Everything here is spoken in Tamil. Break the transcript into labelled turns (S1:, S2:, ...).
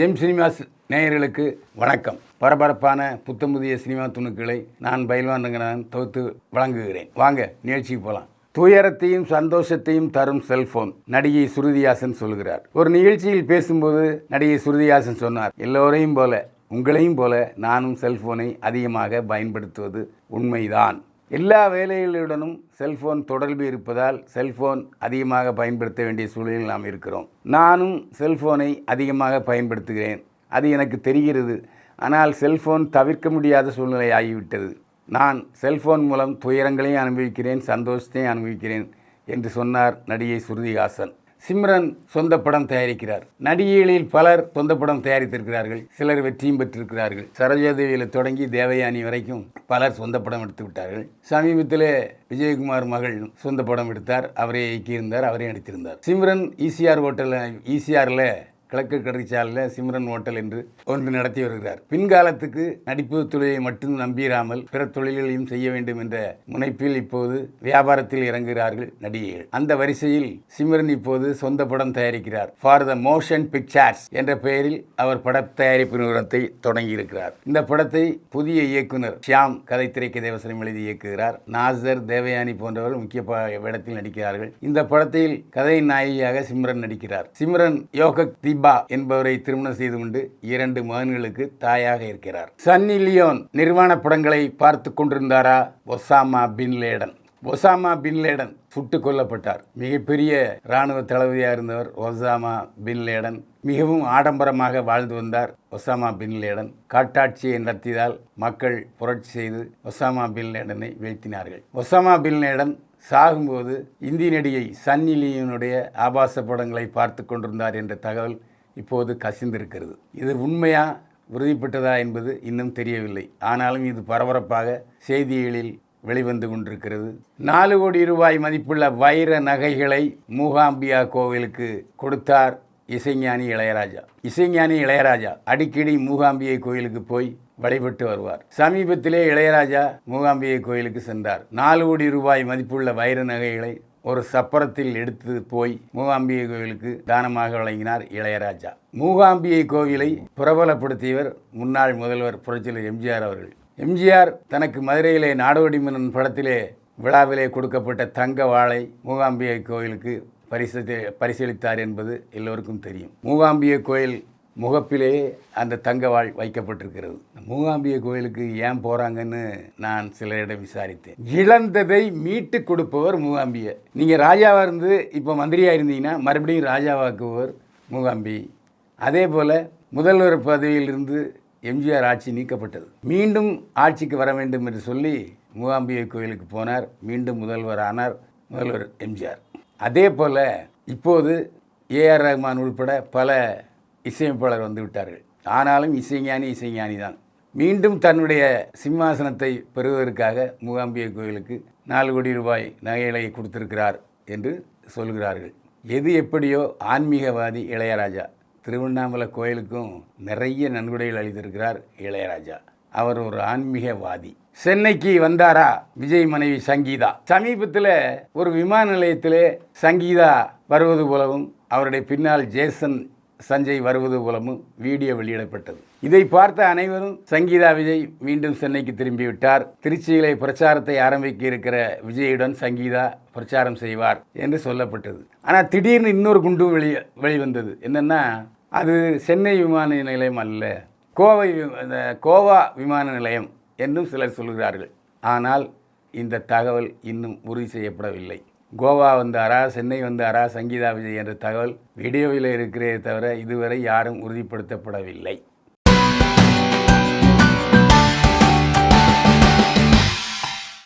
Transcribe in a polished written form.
S1: ஜெம் சினிமாஸ் நேயர்களுக்கு வணக்கம். பரபரப்பான புத்தமுதிய சினிமா துணுக்களை நான் பயில்வான் ரங்கநாதன் தொகுத்து வழங்குகிறேன். வாங்க நிகழ்ச்சிக்கு போகலாம். துயரத்தையும் சந்தோஷத்தையும் தரும் செல்போன், நடிகை ஸ்ருதிஹாசன் சொல்கிறார். ஒரு நிகழ்ச்சியில் பேசும்போது நடிகை ஸ்ருதிஹாசன் சொன்னார், எல்லோரையும் போல உங்களையும் போல நானும் செல்போனை அதிகமாக பயன்படுத்துவது உண்மைதான். எல்லா வேலைகளுடனும் செல்போன் தொடர்பு இருப்பதால் செல்போன் அதிகமாக பயன்படுத்த வேண்டிய சூழலில் நாம் இருக்கிறோம். நானும் செல்போனை அதிகமாக பயன்படுத்துகிறேன், அது எனக்கு தெரிகிறது. ஆனால் செல்போன் தவிர்க்க முடியாத சூழ்நிலை ஆகிவிட்டது. நான் செல்போன் மூலம் துயரங்களையும் அனுபவிக்கிறேன், சந்தோஷத்தையும் அனுபவிக்கிறேன் என்று சொன்னார் நடிகை ஸ்ருதிஹாசன். சிம்ரன் சொந்த படம் தயாரிக்கிறார். நடிகைகளில் பலர் சொந்த படம் தயாரித்திருக்கிறார்கள், சிலர் வெற்றியும் பெற்றிருக்கிறார்கள். சரோஜாதேவியில் தொடங்கி தேவயானி வரைக்கும் பலர் சொந்த படம் எடுத்து விட்டார்கள். சமீபத்தில் விஜயகுமார் மகள் சொந்த படம் எடுத்தார், அவரே இயக்கியிருந்தார், அவரே நடித்திருந்தார். சிம்ரன் ஈசிஆரில் கிழக்கு கடற்சாலையில் சிம்ரன் ஹோட்டல் என்று ஒன்று நடத்தி வருகிறார். பின்காலத்துக்கு நடிப்பு தொழிலை மட்டும் நம்பிராமல் பிற தொழில்களையும் செய்ய வேண்டும் என்ற முனைப்பில் இப்போது வியாபாரத்தில் இறங்குகிறார்கள் நடிகைகள். அந்த வரிசையில் சிம்ரன் இப்போது சொந்த படம் தயாரிக்கிறார். ஃபார் த மோஷன் பிக்சர்ஸ் என்ற பெயரில் அவர் பட தயாரிப்பு நிறுவனத்தை தொடங்கியிருக்கிறார். இந்த படத்தை புதிய இயக்குனர் ஷியாம் கதை திரைக்கதை வசனம் எழுதி இயக்குகிறார். நாசர், தேவயானி போன்றவர்கள் முக்கிய வேடத்தில் நடிக்கிறார்கள். இந்த படத்தில் கதை நாயகியாக சிம்ரன் நடிக்கிறார். சிம்ரன் யோகக் தீபா என்பவரை திருமணம் செய்து கொண்டு 2 மகன்களுக்கு தாயாக இருக்கிறார். சன்னி லியோன் நிர்வாண படங்களை பார்த்து கொண்டிருந்தாரா? ஒசாமா பின் லேடன் சுட்டுக் கொல்லப்பட்டார். மிகப்பெரிய இராணுவ தளபதியாக இருந்தவர் ஒசாமா பின் லேடன். மிகவும் ஆடம்பரமாக வாழ்ந்து வந்தார் ஒசாமா பின் லேடன். காட்டாட்சியை நடத்தியதால் மக்கள் புரட்சி செய்து ஒசாமா பின் லேடனை வீழ்த்தினார்கள். ஒசாமா பின் லேடன் சாகும்போது இந்தி நடிகை சன்னி லியோனுடைய ஆபாச படங்களை பார்த்து கொண்டிருந்தார் என்ற தகவல் இப்போது கசிந்திருக்கிறது. இது உண்மையா உறுதிப்பட்டதா என்பது இன்னும் தெரியவில்லை. ஆனாலும் இது பரபரப்பாக செய்திகளில் வெளிவந்து கொண்டிருக்கிறது. 4 கோடி ரூபாய் மதிப்புள்ள வைர நகைகளை மூகாம்பிகா கோவிலுக்கு கொடுத்தார் இசைஞானி இளையராஜா. அடிக்கடி மூகாம்பிகை கோயிலுக்கு போய் வழிபட்டு வருவார். சமீபத்திலே இளையராஜா மூகாம்பிகை கோயிலுக்கு சென்றார். 4 கோடி ரூபாய் மதிப்புள்ள வைர நகைகளை ஒரு சப்பரத்தில் எடுத்து போய் மூகாம்பிகை கோவிலுக்கு தானமாக வழங்கினார் இளையராஜா. மூகாம்பிகை கோவிலை பிரபலப்படுத்தியவர் முன்னாள் முதல்வர் புரட்சியாளர் எம்ஜிஆர் அவர்கள். எம்ஜிஆர் தனக்கு மதுரையிலே நாடோடி மன்னன் படத்திலே விழாவிலே கொடுக்கப்பட்ட தங்க வாளை மூகாம்பிகை கோவிலுக்கு பரிசீலித்தார் என்பது எல்லோருக்கும் தெரியும். மூகாம்பிகை கோயில் முகப்பிலேயே அந்த தங்கவாள் வைக்கப்பட்டிருக்கிறது. மூகாம்பிகை கோயிலுக்கு ஏன் போகிறாங்கன்னு நான் சிலரிடம் விசாரித்தேன். இழந்ததை மீட்டு கொடுப்பவர் மூகாம்பிகை. நீங்கள் ராஜாவாக இருந்து இப்போ மந்திரியாக இருந்தீங்கன்னா மறுபடியும் ராஜாவாக்குவர் மூகாம்பிகை. அதே போல் முதல்வர் பதவியிலிருந்து எம்ஜிஆர் ஆட்சி நீக்கப்பட்டது. மீண்டும் ஆட்சிக்கு வர வேண்டும் என்று சொல்லி மூகாம்பிகை கோயிலுக்கு போனார். மீண்டும் முதல்வர் ஆனார் முதல்வர் எம்ஜிஆர். அதே போல் இப்போது ஏஆர் ரஹ்மான் உள்பட பல இசையமைப்பாளர் வந்து விட்டார்கள். ஆனாலும் இசைஞானி தான். மீண்டும் தன்னுடைய சிம்மாசனத்தை பெறுவதற்காக மூகாம்பிகை கோயிலுக்கு 4 கோடி ரூபாய் நகைகளை கொடுத்திருக்கிறார் என்று சொல்கிறார்கள். எது எப்படியோ ஆன்மீகவாதி இளையராஜா. திருவண்ணாமலை கோயிலுக்கும் நிறைய நன்கொடைகள் அளித்திருக்கிறார் இளையராஜா. அவர் ஒரு ஆன்மீகவாதி. சென்னைக்கு வந்தாரா விஜய் மனைவி சங்கீதா? சமீபத்தில் ஒரு விமான நிலையத்திலே சங்கீதா வருவது போலவும் அவருடைய பின்னால் ஜேசன் சஞ்சய் வருவது போலவும் வீடியோ வெளியிடப்பட்டது. இதை பார்த்த அனைவரும் சங்கீதா விஜய் மீண்டும் சென்னைக்கு திரும்பிவிட்டார், திருச்சியிலே பிரச்சாரத்தை ஆரம்பிக்க இருக்கிற விஜயுடன் சங்கீதா பிரச்சாரம் செய்வார் என்று சொல்லப்பட்டது. ஆனால் திடீர்னு இன்னொரு குண்டும் வெளிவந்தது. என்னென்னா, அது சென்னை விமான நிலையம் அல்ல, கோவா விமான நிலையம் என்றும் சிலர் சொல்கிறார்கள். ஆனால் இந்த தகவல் இன்னும் உறுதி செய்யப்படவில்லை. கோவா வந்தாரா, சென்னை வந்தாரா சங்கீதா விஜய் என்ற தகவல் வீடியோவில் இருக்கிறதே தவிர இதுவரை யாரும் உறுதிப்படுத்தப்படவில்லை.